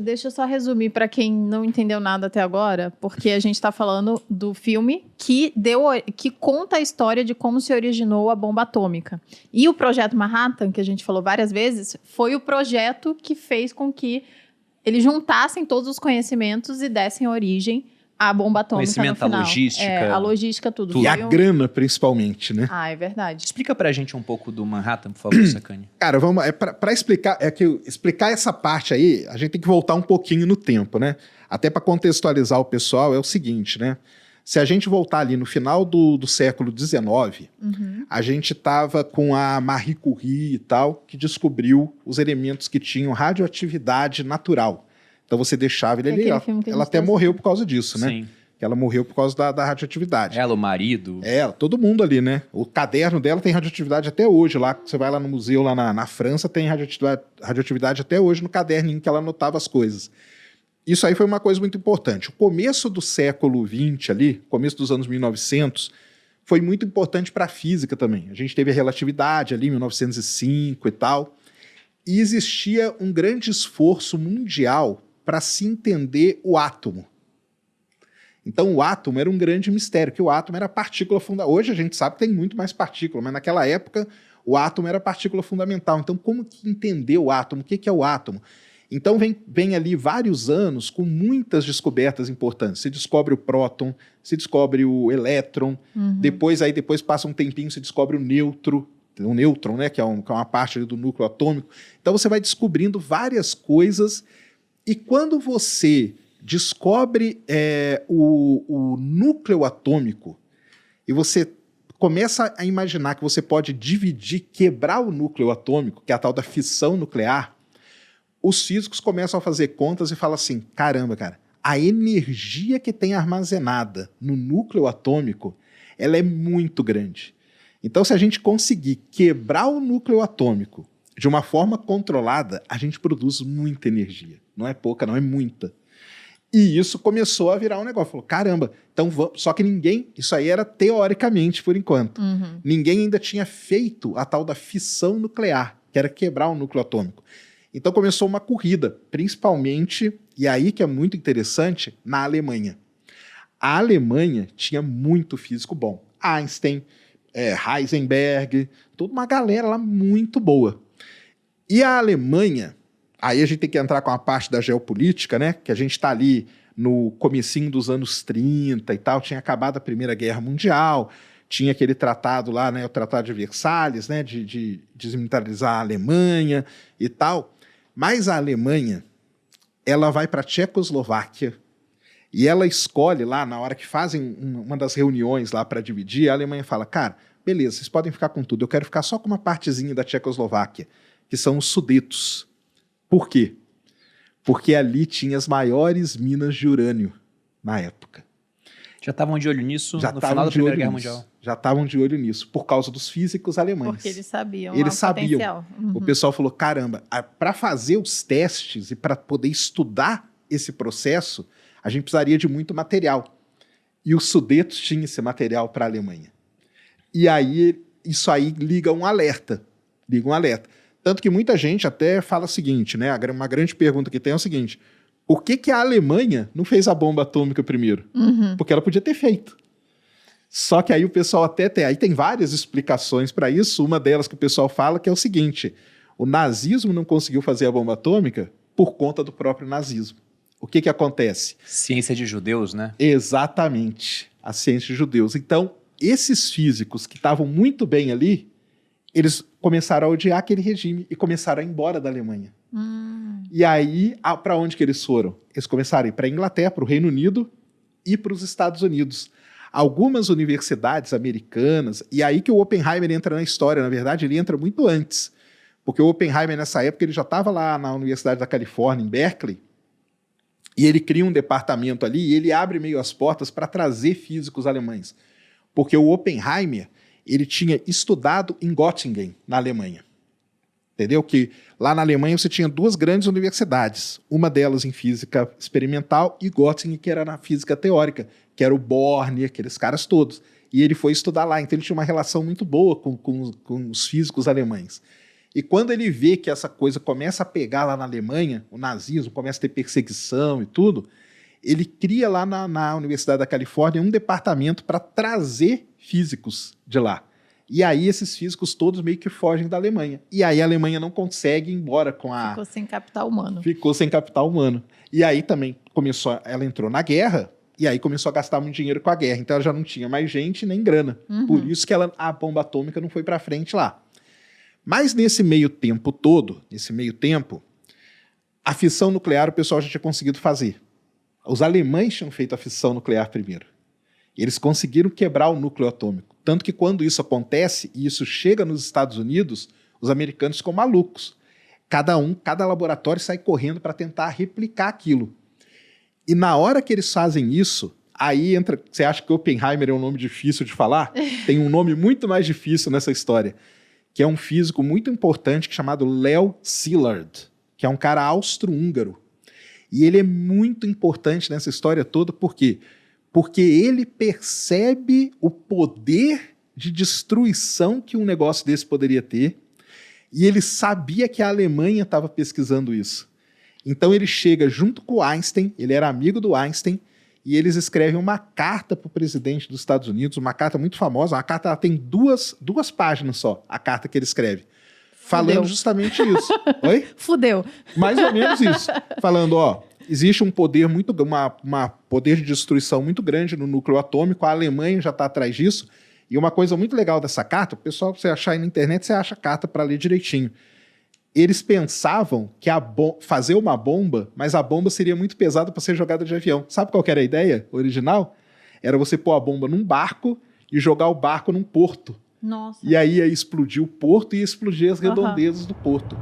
Deixa eu só resumir para quem não entendeu nada até agora, porque a gente está falando do filme que conta a história de como se originou a bomba atômica. E o Projeto Manhattan, que a gente falou várias vezes, foi o projeto que fez com que eles juntassem todos os conhecimentos e dessem origem à bomba atômica no final. A logística. A logística, tudo. E a grana, principalmente, né? Ah, é verdade. Explica pra gente um pouco do Manhattan, por favor, Sacani. Cara, vamos, pra explicar, explicar essa parte aí, a gente tem que voltar um pouquinho no tempo, né? Até para contextualizar o pessoal, é o seguinte, né? Se a gente voltar ali no final do século XIX, a gente tava com a Marie Curie e tal, que descobriu os elementos que tinham radioatividade natural. Então você deixava ele ali, ela até morreu por causa disso, né? Sim. Que ela morreu por causa da radioatividade. Ela, o marido. Ela, todo mundo ali, né? O caderno dela tem radioatividade até hoje. Lá, você vai lá no museu, lá na França, tem radioatividade até hoje no caderninho que ela anotava as coisas. Isso aí foi uma coisa muito importante. O começo do século XX ali, começo dos anos 1900, foi muito importante para a física também. A gente teve a relatividade ali, 1905 e tal. E existia um grande esforço mundial para se entender o átomo. Então o átomo era um grande mistério, que o átomo era a partícula fundamental. Hoje a gente sabe que tem muito mais partícula, mas naquela época o átomo era a partícula fundamental. Então como que entender o átomo? O que é o átomo? Então vem ali vários anos com muitas descobertas importantes. Se descobre o próton, se descobre o elétron, depois passa um tempinho, se descobre o nêutron, né, que é uma parte ali do núcleo atômico. Então você vai descobrindo várias coisas. E quando você descobre o núcleo atômico e você começa a imaginar que você pode quebrar o núcleo atômico, que é a tal da fissão nuclear, os físicos começam a fazer contas e falam assim, caramba, cara, a energia que tem armazenada no núcleo atômico, ela é muito grande. Então, se a gente conseguir quebrar o núcleo atômico de uma forma controlada, a gente produz muita energia. Não é pouca, não, é muita. E isso começou a virar um negócio. Falou, caramba, então vamos... Só que isso aí era teoricamente, por enquanto. Ninguém ainda tinha feito a tal da fissão nuclear, que era quebrar o núcleo atômico. Então começou uma corrida, principalmente, e aí que é muito interessante, na Alemanha. A Alemanha tinha muito físico bom. Einstein, Heisenberg, toda uma galera lá muito boa. E a Alemanha, aí a gente tem que entrar com a parte da geopolítica, né? Que a gente está ali no comecinho dos anos 30 e tal, tinha acabado a Primeira Guerra Mundial, tinha aquele tratado lá, né? O Tratado de Versalhes, né? De desmilitarizar a Alemanha e tal. Mas a Alemanha, ela vai para a Tchecoslováquia e ela escolhe lá, na hora que fazem uma das reuniões lá para dividir, a Alemanha fala, cara, beleza, vocês podem ficar com tudo, eu quero ficar só com uma partezinha da Tchecoslováquia, que são os Sudetos. Por quê? Porque ali tinha as maiores minas de urânio na época. Já estavam de olho nisso no final da Primeira Guerra Mundial. Já estavam de olho nisso, por causa dos físicos alemães. Porque eles sabiam potencial. O pessoal falou, caramba, para fazer os testes e para poder estudar esse processo, a gente precisaria de muito material. E os Sudetos tinham esse material para a Alemanha. E aí, isso aí liga um alerta. Tanto que muita gente até fala o seguinte, né? Uma grande pergunta que tem é o seguinte, por que a Alemanha não fez a bomba atômica primeiro? Porque ela podia ter feito. Só que aí o pessoal aí tem várias explicações para isso, uma delas que o pessoal fala que é o seguinte, o nazismo não conseguiu fazer a bomba atômica por conta do próprio nazismo. O que acontece? Ciência de judeus, né? Exatamente, a ciência de judeus. Então, esses físicos que estavam muito bem ali, eles começaram a odiar aquele regime e começaram a ir embora da Alemanha. E aí, para onde que eles foram? Eles começaram a ir para a Inglaterra, para o Reino Unido e para os Estados Unidos. Algumas universidades americanas, e aí que o Oppenheimer entra na história, na verdade, ele entra muito antes, porque o Oppenheimer, nessa época, ele já estava lá na Universidade da Califórnia, em Berkeley, e ele cria um departamento ali, e ele abre meio as portas para trazer físicos alemães, porque o Oppenheimer, ele tinha estudado em Göttingen, na Alemanha. Entendeu? Que lá na Alemanha você tinha duas grandes universidades, uma delas em física experimental e Göttingen, que era na física teórica, que era o Born, aqueles caras todos. E ele foi estudar lá, então ele tinha uma relação muito boa com os físicos alemães. E quando ele vê que essa coisa começa a pegar lá na Alemanha, o nazismo começa a ter perseguição e tudo, ele cria lá na Universidade da Califórnia um departamento para trazer físicos de lá. E aí esses físicos todos meio que fogem da Alemanha. E aí a Alemanha não consegue ir embora com a... Ficou sem capital humano. Ficou sem capital humano. E aí também ela entrou na guerra, e aí começou a gastar muito dinheiro com a guerra. Então ela já não tinha mais gente nem grana. Por isso que a bomba atômica não foi para frente lá. Mas nesse meio tempo todo, a fissão nuclear o pessoal já tinha conseguido fazer. Os alemães tinham feito a fissão nuclear primeiro. Eles conseguiram quebrar o núcleo atômico. Tanto que quando isso acontece, e isso chega nos Estados Unidos, os americanos ficam malucos. Cada laboratório sai correndo para tentar replicar aquilo. E na hora que eles fazem isso, aí entra... Você acha que Oppenheimer é um nome difícil de falar? Tem um nome muito mais difícil nessa história, que é um físico muito importante chamado Leo Szilard, que é um cara austro-húngaro. E ele é muito importante nessa história toda, por quê? Porque ele percebe o poder de destruição que um negócio desse poderia ter, e ele sabia que a Alemanha estava pesquisando isso. Então ele chega junto com o Einstein, ele era amigo do Einstein, e eles escrevem uma carta para o presidente dos Estados Unidos, uma carta muito famosa, uma carta, ela tem duas páginas só, a carta que ele escreve, falando justamente isso. Oi? Fudeu. Mais ou menos isso. Falando, existe um poder poder de destruição muito grande no núcleo atômico, a Alemanha já está atrás disso, e uma coisa muito legal dessa carta, o pessoal, você achar aí na internet, você acha a carta para ler direitinho. Eles pensavam que fazer uma bomba, mas a bomba seria muito pesada para ser jogada de avião. Sabe qual que era a ideia original? Era você pôr a bomba num barco e jogar o barco num porto. Nossa. E aí ia explodir o porto e ia explodir as redondezas do porto.